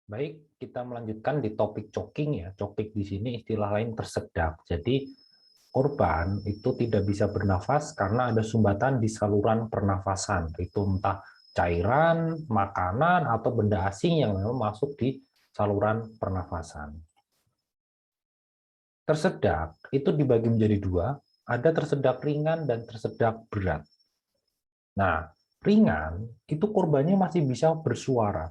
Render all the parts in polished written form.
Baik, kita melanjutkan di topik choking ya. Choking di sini istilah lain tersedak. Jadi korban itu tidak bisa bernafas karena ada sumbatan di saluran pernafasan. Itu entah cairan, makanan, atau benda asing yang memang masuk di saluran pernafasan. Tersedak itu dibagi menjadi dua, ada tersedak ringan dan tersedak berat. Nah, ringan itu korbannya masih bisa bersuara,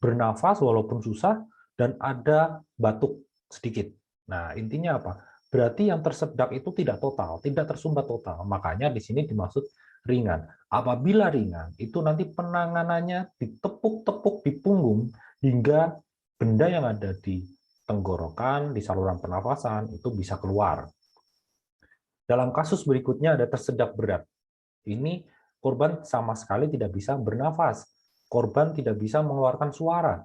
bernafas walaupun susah, dan ada batuk sedikit. Nah, intinya apa? Berarti yang tersedak itu tidak total, tidak tersumbat total. Makanya di sini dimaksud ringan. Apabila ringan, itu nanti penanganannya ditepuk-tepuk di punggung hingga benda yang ada di tenggorokan, di saluran pernafasan, itu bisa keluar. Dalam kasus berikutnya ada tersedak berat. Ini korban sama sekali tidak bisa bernafas. Korban tidak bisa mengeluarkan suara.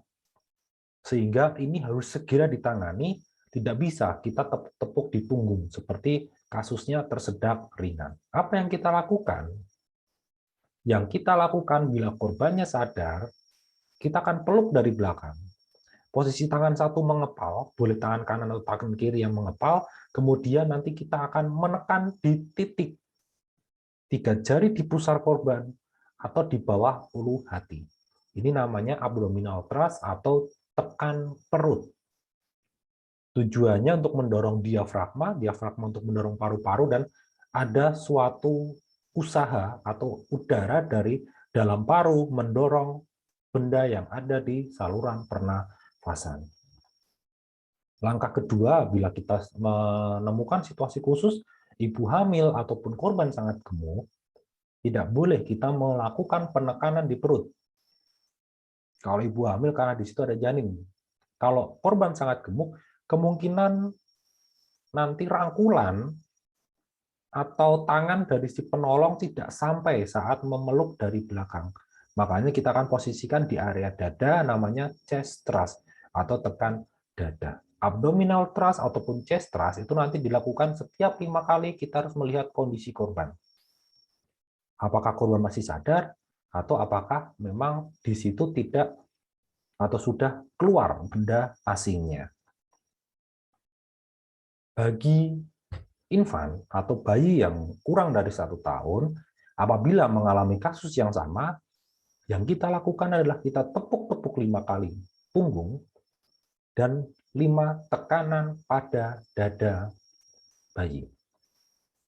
Sehingga ini harus segera ditangani, tidak bisa kita tepuk-tepuk di punggung, seperti kasusnya tersedak ringan. Apa yang kita lakukan? Yang kita lakukan bila korbannya sadar, kita akan peluk dari belakang. Posisi tangan satu mengepal, boleh tangan kanan atau tangan kiri yang mengepal, kemudian nanti kita akan menekan di titik 3 jari di pusar korban atau di bawah ulu hati. Ini namanya abdominal thrust atau tekan perut. Tujuannya untuk mendorong diafragma untuk mendorong paru-paru, dan ada suatu usaha atau udara dari dalam paru mendorong benda yang ada di saluran pernafasan. Langkah kedua, bila kita menemukan situasi khusus, ibu hamil ataupun korban sangat gemuk, tidak boleh kita melakukan penekanan di perut. Kalau ibu hamil karena di situ ada janin. Kalau korban sangat gemuk, kemungkinan nanti rangkulan atau tangan dari si penolong tidak sampai saat memeluk dari belakang. Makanya kita akan posisikan di area dada, namanya chest thrust atau tekan dada. Abdominal thrust ataupun chest thrust itu nanti dilakukan setiap 5 kali. Kita harus melihat kondisi korban. Apakah korban masih sadar atau apakah memang di situ tidak atau sudah keluar benda asingnya. Bagi infan atau bayi yang kurang dari 1 tahun, apabila mengalami kasus yang sama, yang kita lakukan adalah kita tepuk-tepuk 5 kali punggung dan 5 tekanan pada dada bayi.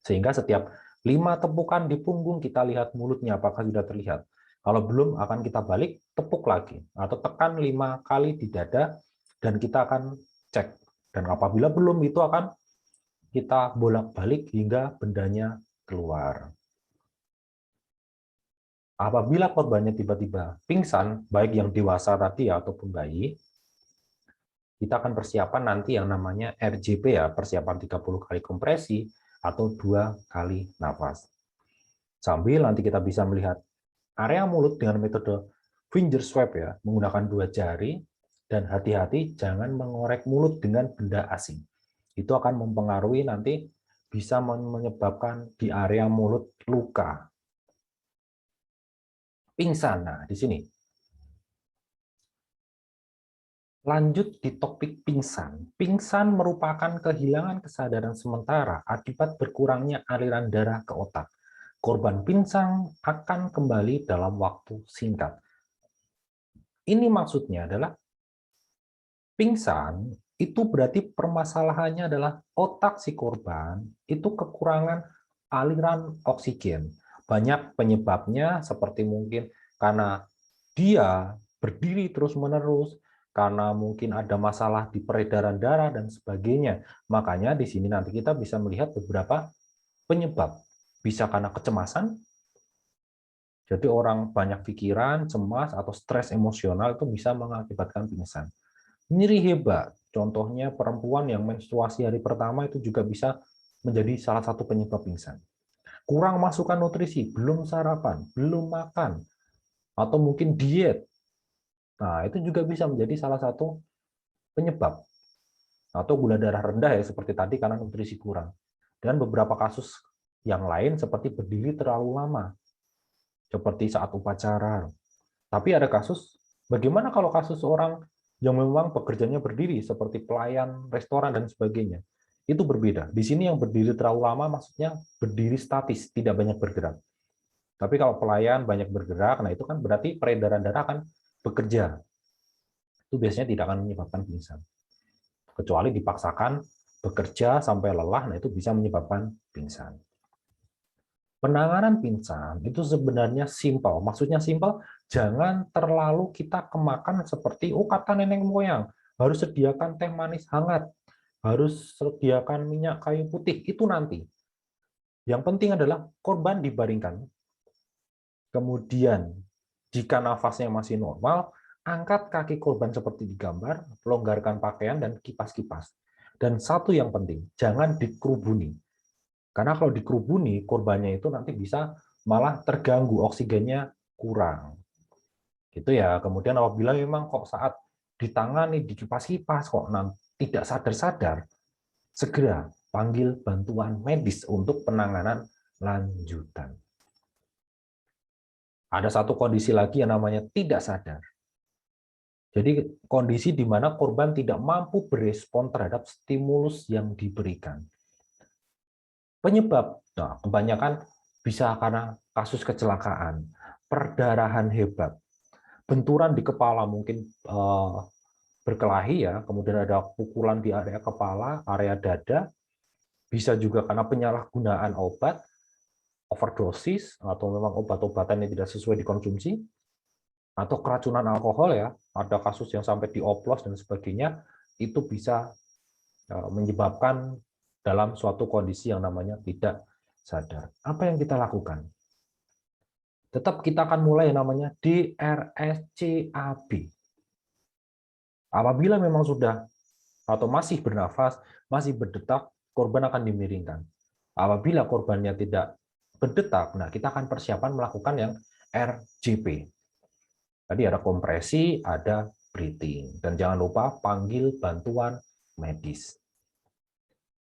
Sehingga setiap 5 tepukan di punggung kita lihat mulutnya apakah sudah terlihat. Kalau belum, akan kita balik, tepuk lagi atau tekan 5 kali di dada dan kita akan cek. Dan apabila belum, itu akan kita bolak-balik hingga bendanya keluar. Apabila korbannya tiba-tiba pingsan, baik yang dewasa tadi ataupun bayi, kita akan persiapan nanti yang namanya RJP ya, persiapan 30 kali kompresi atau 2 kali nafas. Sambil nanti kita bisa melihat area mulut dengan metode finger swab ya, menggunakan 2 jari, dan hati-hati jangan mengorek mulut dengan benda asing. Itu akan mempengaruhi nanti bisa menyebabkan di area mulut luka. Pingsan, nah di sini. Lanjut di topik pingsan. Pingsan merupakan kehilangan kesadaran sementara akibat berkurangnya aliran darah ke otak. Korban pingsan akan kembali dalam waktu singkat. Ini maksudnya adalah pingsan itu berarti permasalahannya adalah otak si korban itu kekurangan aliran oksigen. Banyak penyebabnya seperti mungkin karena dia berdiri terus-menerus, karena mungkin ada masalah di peredaran darah dan sebagainya. Makanya di sini nanti kita bisa melihat beberapa penyebab. Bisa karena kecemasan, jadi orang banyak pikiran, cemas, atau stres emosional itu bisa mengakibatkan pingsan. Nyeri hebat, contohnya perempuan yang menstruasi hari pertama itu juga bisa menjadi salah satu penyebab pingsan. Kurang masukan nutrisi, belum sarapan, belum makan, atau mungkin diet. Nah, itu juga bisa menjadi salah satu penyebab. Atau gula darah rendah ya, seperti tadi karena nutrisi kurang. Dan beberapa kasus yang lain seperti berdiri terlalu lama, seperti saat upacara. Tapi ada kasus, bagaimana kalau kasus orang yang memang pekerjaannya berdiri seperti pelayan, restoran dan sebagainya. Itu berbeda. Di sini yang berdiri terlalu lama maksudnya berdiri statis, tidak banyak bergerak. Tapi kalau pelayan banyak bergerak, nah itu kan berarti peredaran darah akan bekerja. Itu biasanya tidak akan menyebabkan pingsan. Kecuali dipaksakan bekerja sampai lelah, nah itu bisa menyebabkan pingsan. Penanganan pingsan itu sebenarnya simpel. Maksudnya simpel, jangan terlalu kita kemakan seperti, oh kata nenek moyang, harus sediakan teh manis hangat, harus sediakan minyak kayu putih, itu nanti. Yang penting adalah korban dibaringkan. Kemudian, jika nafasnya masih normal, angkat kaki korban seperti di gambar, longgarkan pakaian, dan kipas-kipas. Dan satu yang penting, jangan dikerubuni. Karena kalau dikerubuni, korbannya itu nanti bisa malah terganggu, oksigennya kurang. Gitu ya. Kemudian apabila memang kok saat ditangani, dikipas-kipas, kok tidak sadar-sadar, segera panggil bantuan medis untuk penanganan lanjutan. Ada satu kondisi lagi yang namanya tidak sadar. Jadi kondisi di mana korban tidak mampu berespon terhadap stimulus yang diberikan. Penyebab, nah, kebanyakan bisa karena kasus kecelakaan, perdarahan hebat, benturan di kepala mungkin berkelahi ya, kemudian ada pukulan di area kepala, area dada, bisa juga karena penyalahgunaan obat, overdosis, atau memang obat-obatan yang tidak sesuai dikonsumsi, atau keracunan alkohol ya, ada kasus yang sampai dioplos dan sebagainya, itu bisa menyebabkan dalam suatu kondisi yang namanya tidak sadar. Apa yang kita lakukan? Tetap kita akan mulai yang namanya DRSCAB. Apabila memang sudah atau masih bernafas, masih berdetak, korban akan dimiringkan. Apabila korbannya tidak berdetak, nah kita akan persiapan melakukan yang RJP. Tadi ada kompresi, ada breathing. Dan jangan lupa panggil bantuan medis.